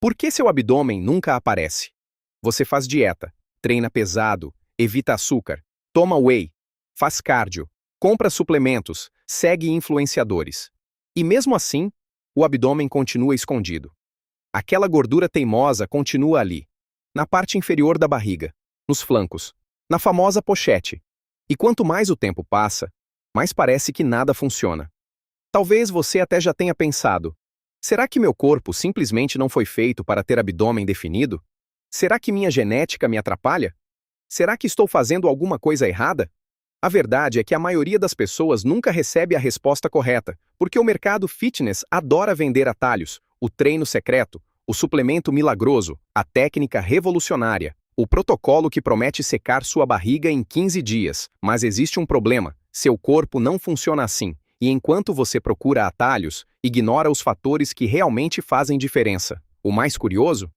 Por que seu abdômen nunca aparece? Você faz dieta, treina pesado, evita açúcar, toma whey, faz cardio, compra suplementos, segue influenciadores. E mesmo assim, o abdômen continua escondido. Aquela gordura teimosa continua ali, na parte inferior da barriga, nos flancos, na famosa pochete. E quanto mais o tempo passa, mais parece que nada funciona. Talvez você até já tenha pensado: será que meu corpo simplesmente não foi feito para ter abdômen definido? Será que minha genética me atrapalha? Será que estou fazendo alguma coisa errada? A verdade é que a maioria das pessoas nunca recebe a resposta correta, porque o mercado fitness adora vender atalhos, o treino secreto, o suplemento milagroso, a técnica revolucionária, o protocolo que promete secar sua barriga em 15 dias. Mas existe um problema: seu corpo não funciona assim. E enquanto você procura atalhos, ignora os fatores que realmente fazem diferença. O mais curioso?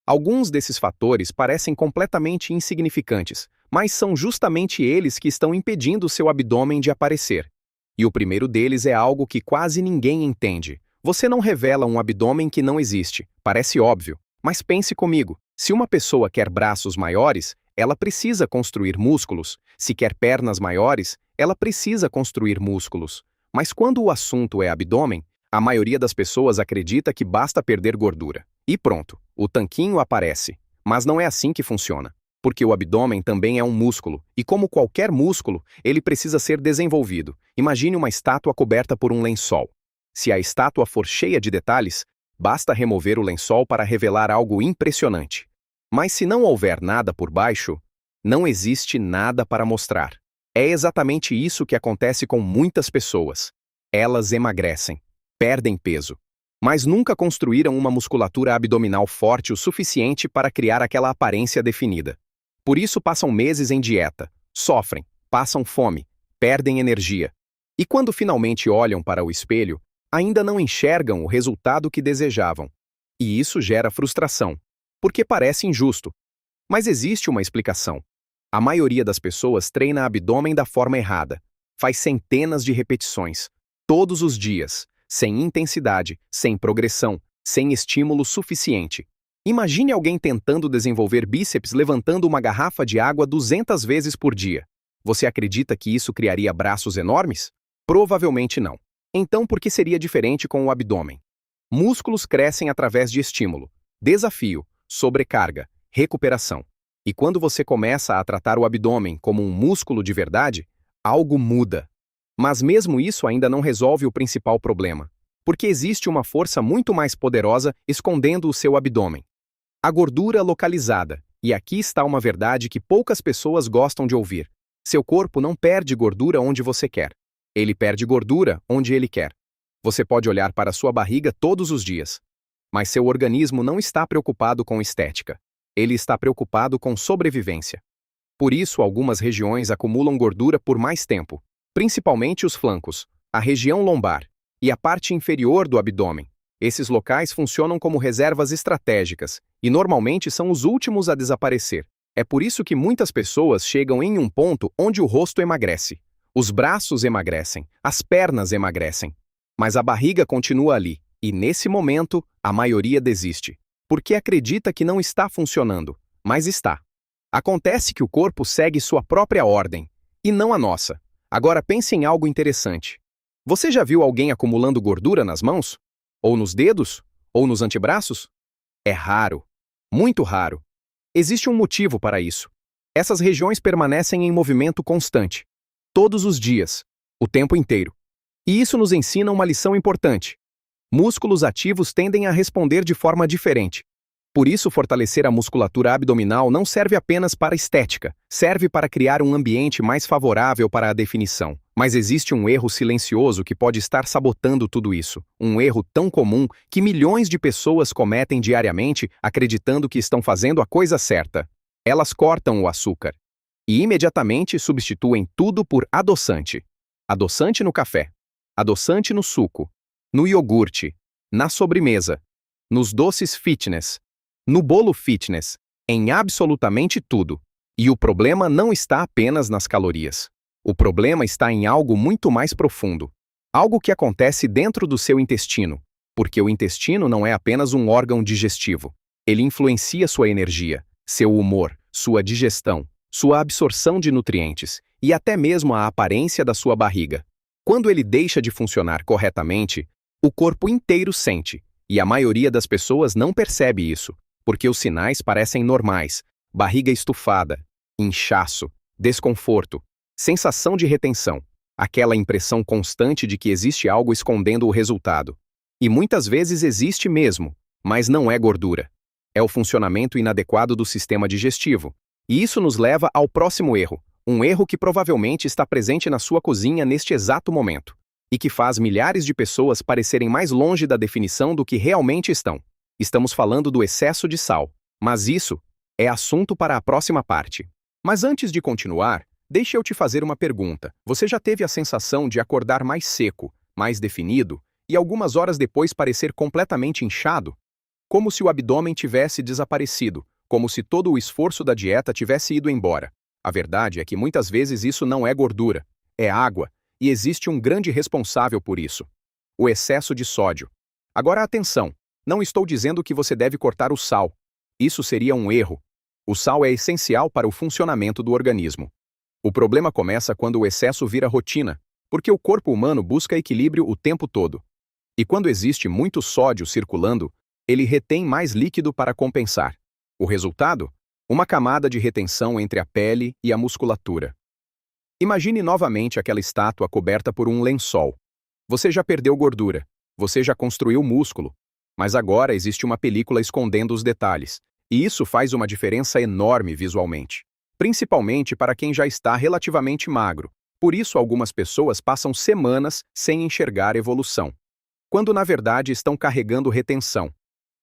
Alguns desses fatores parecem completamente insignificantes, mas são justamente eles que estão impedindo seu abdômen de aparecer. E o primeiro deles é algo que quase ninguém entende. Você não revela um abdômen que não existe. Parece óbvio, mas pense comigo. Se uma pessoa quer braços maiores, ela precisa construir músculos. Se quer pernas maiores, ela precisa construir músculos. Mas quando o assunto é abdômen, a maioria das pessoas acredita que basta perder gordura. E pronto, o tanquinho aparece. Mas não é assim que funciona. Porque o abdômen também é um músculo, e como qualquer músculo, ele precisa ser desenvolvido. Imagine uma estátua coberta por um lençol. Se a estátua for cheia de detalhes, basta remover o lençol para revelar algo impressionante. Mas se não houver nada por baixo, não existe nada para mostrar. É exatamente isso que acontece com muitas pessoas. Elas emagrecem, perdem peso, mas nunca construíram uma musculatura abdominal forte o suficiente para criar aquela aparência definida. Por isso passam meses em dieta, sofrem, passam fome, perdem energia. E quando finalmente olham para o espelho, ainda não enxergam o resultado que desejavam. E isso gera frustração, porque parece injusto. Mas existe uma explicação. A maioria das pessoas treina abdômen da forma errada. Faz centenas de repetições, todos os dias, sem intensidade, sem progressão, sem estímulo suficiente. Imagine alguém tentando desenvolver bíceps levantando uma garrafa de água 200 vezes por dia. Você acredita que isso criaria braços enormes? Provavelmente não. Então, por que seria diferente com o abdômen? Músculos crescem através de estímulo, desafio, sobrecarga, recuperação. E quando você começa a tratar o abdômen como um músculo de verdade, algo muda. Mas mesmo isso ainda não resolve o principal problema, porque existe uma força muito mais poderosa escondendo o seu abdômen. A gordura localizada. E aqui está uma verdade que poucas pessoas gostam de ouvir. Seu corpo não perde gordura onde você quer. Ele perde gordura onde ele quer. Você pode olhar para sua barriga todos os dias, mas seu organismo não está preocupado com estética. Ele está preocupado com sobrevivência. Por isso, algumas regiões acumulam gordura por mais tempo, principalmente os flancos, a região lombar e a parte inferior do abdômen. Esses locais funcionam como reservas estratégicas e normalmente são os últimos a desaparecer. É por isso que muitas pessoas chegam em um ponto onde o rosto emagrece. Os braços emagrecem, as pernas emagrecem, mas a barriga continua ali, e nesse momento, a maioria desiste, porque acredita que não está funcionando, mas está. Acontece que o corpo segue sua própria ordem, e não a nossa. Agora pense em algo interessante. Você já viu alguém acumulando gordura nas mãos? Ou nos dedos? Ou nos antebraços? É raro, muito raro. Existe um motivo para isso. Essas regiões permanecem em movimento constante. Todos os dias, o tempo inteiro. E isso nos ensina uma lição importante. Músculos ativos tendem a responder de forma diferente. Por isso, fortalecer a musculatura abdominal não serve apenas para estética, serve para criar um ambiente mais favorável para a definição. Mas existe um erro silencioso que pode estar sabotando tudo isso. Um erro tão comum que milhões de pessoas cometem diariamente acreditando que estão fazendo a coisa certa. Elas cortam o açúcar e imediatamente substituem tudo por adoçante. Adoçante no café, adoçante no suco, no iogurte, na sobremesa, nos doces fitness, no bolo fitness, em absolutamente tudo. E o problema não está apenas nas calorias. O problema está em algo muito mais profundo. Algo que acontece dentro do seu intestino. Porque o intestino não é apenas um órgão digestivo. Ele influencia sua energia, seu humor, sua digestão, sua absorção de nutrientes e até mesmo a aparência da sua barriga. Quando ele deixa de funcionar corretamente, o corpo inteiro sente, e a maioria das pessoas não percebe isso, porque os sinais parecem normais: barriga estufada, inchaço, desconforto, sensação de retenção, aquela impressão constante de que existe algo escondendo o resultado. E muitas vezes existe mesmo, mas não é gordura. É o funcionamento inadequado do sistema digestivo. E isso nos leva ao próximo erro, um erro que provavelmente está presente na sua cozinha neste exato momento, e que faz milhares de pessoas parecerem mais longe da definição do que realmente estão. Estamos falando do excesso de sal, mas isso é assunto para a próxima parte. Mas antes de continuar, deixa eu te fazer uma pergunta. Você já teve a sensação de acordar mais seco, mais definido, e algumas horas depois parecer completamente inchado? Como se o abdômen tivesse desaparecido, como se todo o esforço da dieta tivesse ido embora. A verdade é que muitas vezes isso não é gordura, é água, e existe um grande responsável por isso: o excesso de sódio. Agora atenção, não estou dizendo que você deve cortar o sal. Isso seria um erro. O sal é essencial para o funcionamento do organismo. O problema começa quando o excesso vira rotina, porque o corpo humano busca equilíbrio o tempo todo. E quando existe muito sódio circulando, ele retém mais líquido para compensar. O resultado? Uma camada de retenção entre a pele e a musculatura. Imagine novamente aquela estátua coberta por um lençol. Você já perdeu gordura, você já construiu músculo, mas agora existe uma película escondendo os detalhes, e isso faz uma diferença enorme visualmente, principalmente para quem já está relativamente magro. Por isso algumas pessoas passam semanas sem enxergar evolução, quando na verdade estão carregando retenção,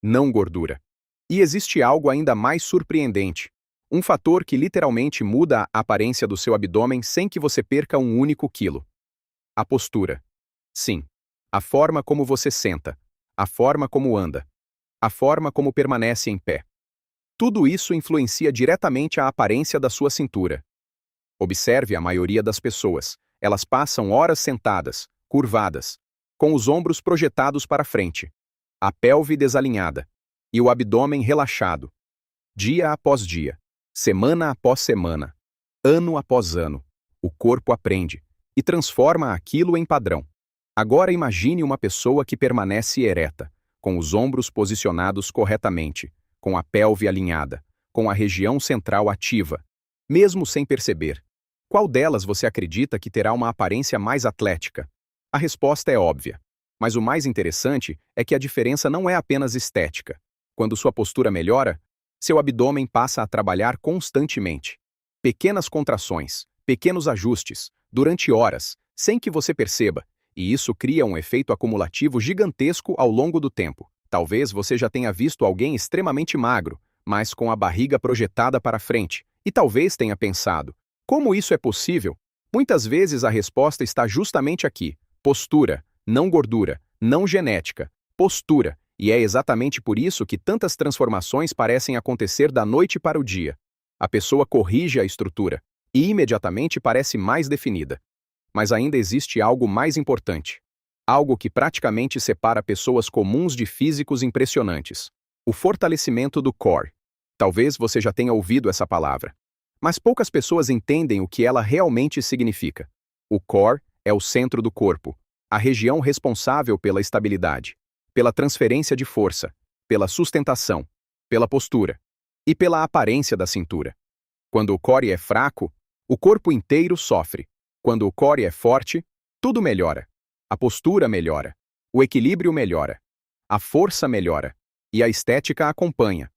não gordura. E existe algo ainda mais surpreendente. Um fator que literalmente muda a aparência do seu abdômen sem que você perca um único quilo. A postura. Sim. A forma como você senta. A forma como anda. A forma como permanece em pé. Tudo isso influencia diretamente a aparência da sua cintura. Observe a maioria das pessoas. Elas passam horas sentadas, curvadas, com os ombros projetados para frente, a pelve desalinhada e o abdômen relaxado. Dia após dia, semana após semana, ano após ano, o corpo aprende e transforma aquilo em padrão. Agora imagine uma pessoa que permanece ereta, com os ombros posicionados corretamente, com a pelve alinhada, com a região central ativa, mesmo sem perceber. Qual delas você acredita que terá uma aparência mais atlética? A resposta é óbvia. Mas o mais interessante é que a diferença não é apenas estética. Quando sua postura melhora, seu abdômen passa a trabalhar constantemente. Pequenas contrações, pequenos ajustes, durante horas, sem que você perceba, e isso cria um efeito acumulativo gigantesco ao longo do tempo. Talvez você já tenha visto alguém extremamente magro, mas com a barriga projetada para frente, e talvez tenha pensado: como isso é possível? Muitas vezes a resposta está justamente aqui: postura, não gordura, não genética, postura. E é exatamente por isso que tantas transformações parecem acontecer da noite para o dia. A pessoa corrige a estrutura e imediatamente parece mais definida. Mas ainda existe algo mais importante. Algo que praticamente separa pessoas comuns de físicos impressionantes: o fortalecimento do core. Talvez você já tenha ouvido essa palavra, mas poucas pessoas entendem o que ela realmente significa. O core é o centro do corpo, a região responsável pela estabilidade, pela transferência de força, pela sustentação, pela postura e pela aparência da cintura. Quando o core é fraco, o corpo inteiro sofre. Quando o core é forte, tudo melhora. A postura melhora, o equilíbrio melhora, a força melhora e a estética acompanha.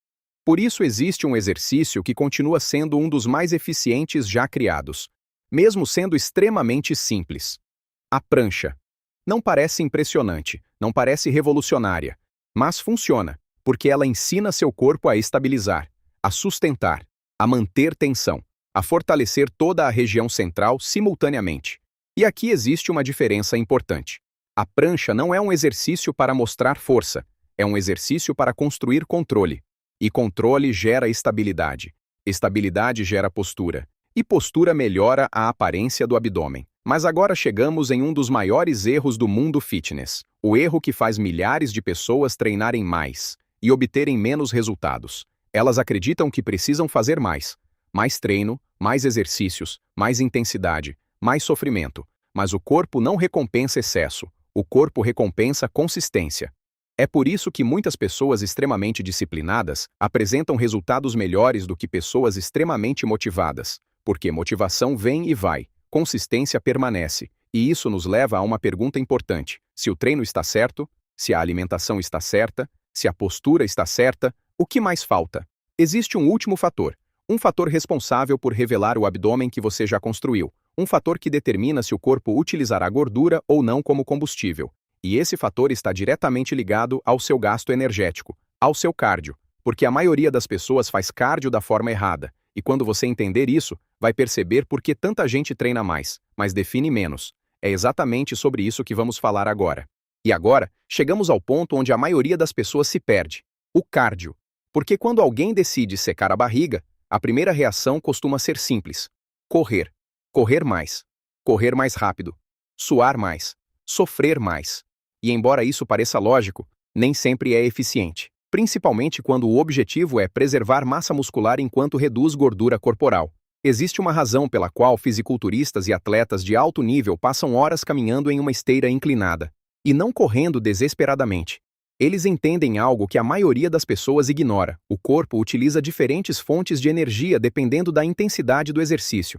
Por isso existe um exercício que continua sendo um dos mais eficientes já criados, mesmo sendo extremamente simples: a prancha. Não parece impressionante, não parece revolucionária, mas funciona, porque ela ensina seu corpo a estabilizar, a sustentar, a manter tensão, a fortalecer toda a região central simultaneamente. E aqui existe uma diferença importante. A prancha não é um exercício para mostrar força, é um exercício para construir controle. E controle gera estabilidade. Estabilidade gera postura. E postura melhora a aparência do abdômen. Mas agora chegamos em um dos maiores erros do mundo fitness. O erro que faz milhares de pessoas treinarem mais e obterem menos resultados. Elas acreditam que precisam fazer mais. Mais treino, mais exercícios, mais intensidade, mais sofrimento. Mas o corpo não recompensa excesso. O corpo recompensa consistência. É por isso que muitas pessoas extremamente disciplinadas apresentam resultados melhores do que pessoas extremamente motivadas. Porque motivação vem e vai, consistência permanece. E isso nos leva a uma pergunta importante: se o treino está certo, se a alimentação está certa, se a postura está certa, o que mais falta? Existe um último fator. Um fator responsável por revelar o abdômen que você já construiu. Um fator que determina se o corpo utilizará gordura ou não como combustível. E esse fator está diretamente ligado ao seu gasto energético, ao seu cardio. Porque a maioria das pessoas faz cardio da forma errada. E quando você entender isso, vai perceber por que tanta gente treina mais, mas define menos. É exatamente sobre isso que vamos falar agora. E agora, chegamos ao ponto onde a maioria das pessoas se perde. O cardio. Porque quando alguém decide secar a barriga, a primeira reação costuma ser simples. Correr. Correr mais rápido, suar mais, sofrer mais. E embora isso pareça lógico, nem sempre é eficiente. Principalmente quando o objetivo é preservar massa muscular enquanto reduz gordura corporal. Existe uma razão pela qual fisiculturistas e atletas de alto nível passam horas caminhando em uma esteira inclinada, e não correndo desesperadamente. Eles entendem algo que a maioria das pessoas ignora: o corpo utiliza diferentes fontes de energia dependendo da intensidade do exercício.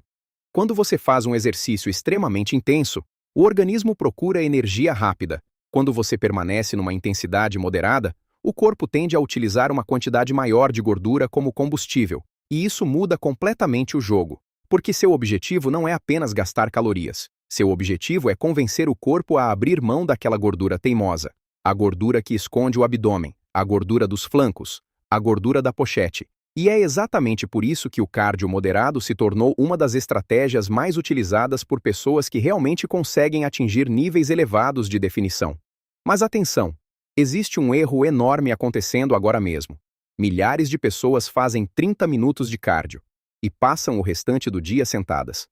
Quando você faz um exercício extremamente intenso, o organismo procura energia rápida. Quando você permanece numa intensidade moderada, o corpo tende a utilizar uma quantidade maior de gordura como combustível, e isso muda completamente o jogo. Porque seu objetivo não é apenas gastar calorias. Seu objetivo é convencer o corpo a abrir mão daquela gordura teimosa. A gordura que esconde o abdômen, a gordura dos flancos, a gordura da pochete. E é exatamente por isso que o cardio moderado se tornou uma das estratégias mais utilizadas por pessoas que realmente conseguem atingir níveis elevados de definição. Mas atenção! Existe um erro enorme acontecendo agora mesmo. Milhares de pessoas fazem 30 minutos de cardio e passam o restante do dia sentadas.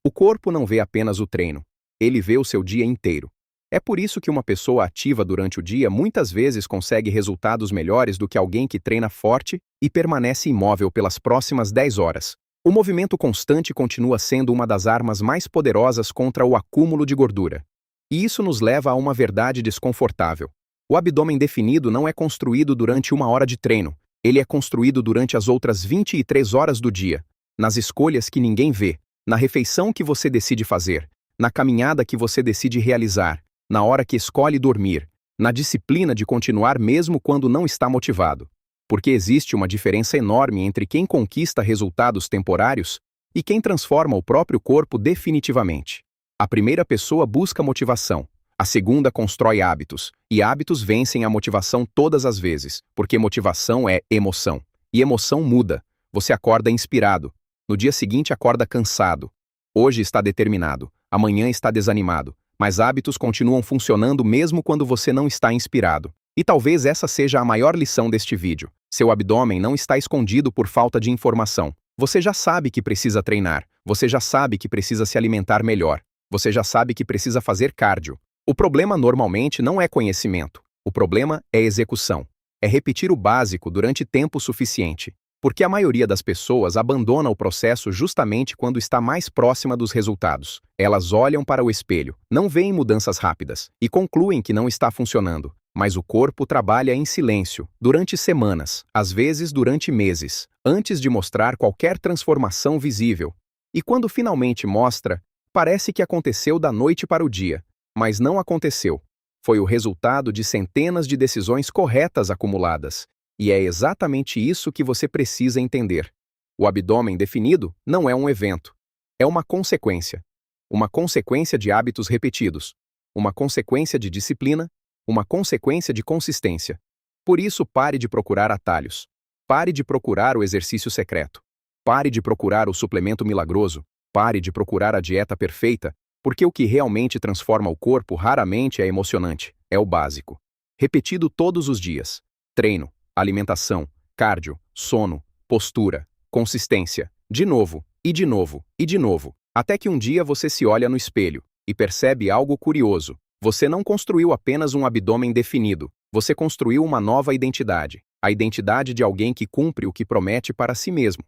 O corpo não vê apenas o treino, ele vê o seu dia inteiro. É por isso que uma pessoa ativa durante o dia muitas vezes consegue resultados melhores do que alguém que treina forte e permanece imóvel pelas próximas 10 horas. O movimento constante continua sendo uma das armas mais poderosas contra o acúmulo de gordura. E isso nos leva a uma verdade desconfortável. O abdômen definido não é construído durante 1 hora de treino, ele é construído durante as outras 23 horas do dia, nas escolhas que ninguém vê, na refeição que você decide fazer, na caminhada que você decide realizar, na hora que escolhe dormir, na disciplina de continuar mesmo quando não está motivado. Porque existe uma diferença enorme entre quem conquista resultados temporários e quem transforma o próprio corpo definitivamente. A primeira pessoa busca motivação, a segunda constrói hábitos, e hábitos vencem a motivação todas as vezes, porque motivação é emoção. E emoção muda. Você acorda inspirado, no dia seguinte acorda cansado. Hoje está determinado, amanhã está desanimado. Mas hábitos continuam funcionando mesmo quando você não está inspirado. E talvez essa seja a maior lição deste vídeo. Seu abdômen não está escondido por falta de informação. Você já sabe que precisa treinar. Você já sabe que precisa se alimentar melhor. Você já sabe que precisa fazer cardio. O problema normalmente não é conhecimento. O problema é execução. É repetir o básico durante tempo suficiente. Porque a maioria das pessoas abandona o processo justamente quando está mais próxima dos resultados. Elas olham para o espelho, não veem mudanças rápidas e concluem que não está funcionando. Mas o corpo trabalha em silêncio, durante semanas, às vezes durante meses, antes de mostrar qualquer transformação visível. E quando finalmente mostra, parece que aconteceu da noite para o dia. Mas não aconteceu. Foi o resultado de centenas de decisões corretas acumuladas. E é exatamente isso que você precisa entender. O abdômen definido não é um evento. É uma consequência. Uma consequência de hábitos repetidos. Uma consequência de disciplina. Uma consequência de consistência. Por isso, pare de procurar atalhos. Pare de procurar o exercício secreto. Pare de procurar o suplemento milagroso. Pare de procurar a dieta perfeita, porque o que realmente transforma o corpo raramente é emocionante, é o básico. Repetido todos os dias. Treino, alimentação, cardio, sono, postura, consistência, de novo, e de novo, e de novo. Até que um dia você se olha no espelho e percebe algo curioso. Você não construiu apenas um abdômen definido, você construiu uma nova identidade, a identidade de alguém que cumpre o que promete para si mesmo.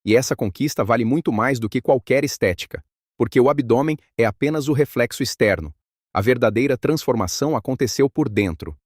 E essa conquista vale muito mais do que qualquer estética, porque o abdômen é apenas o reflexo externo. A verdadeira transformação aconteceu por dentro,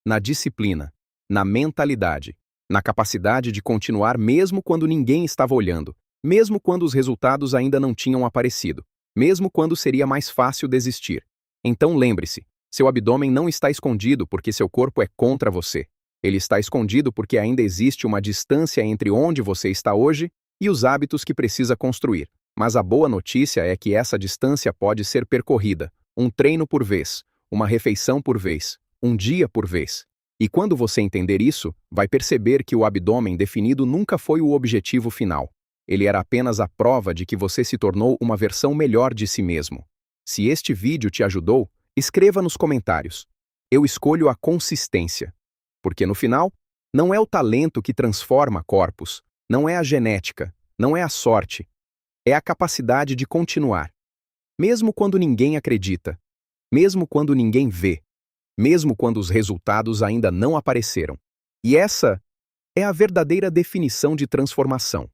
na disciplina, na mentalidade, na capacidade de continuar mesmo quando ninguém estava olhando, mesmo quando os resultados ainda não tinham aparecido, mesmo quando seria mais fácil desistir. Então lembre-se, seu abdômen não está escondido porque seu corpo é contra você. Ele está escondido porque ainda existe uma distância entre onde você está hoje e os hábitos que precisa construir. Mas a boa notícia é que essa distância pode ser percorrida, um treino por vez, uma refeição por vez, um dia por vez. E quando você entender isso, vai perceber que o abdômen definido nunca foi o objetivo final. Ele era apenas a prova de que você se tornou uma versão melhor de si mesmo. Se este vídeo te ajudou, escreva nos comentários. Eu escolho a consistência. Porque no final, não é o talento que transforma corpos, não é a genética, não é a sorte. É a capacidade de continuar. Mesmo quando ninguém acredita, mesmo quando ninguém vê, mesmo quando os resultados ainda não apareceram. E essa é a verdadeira definição de transformação.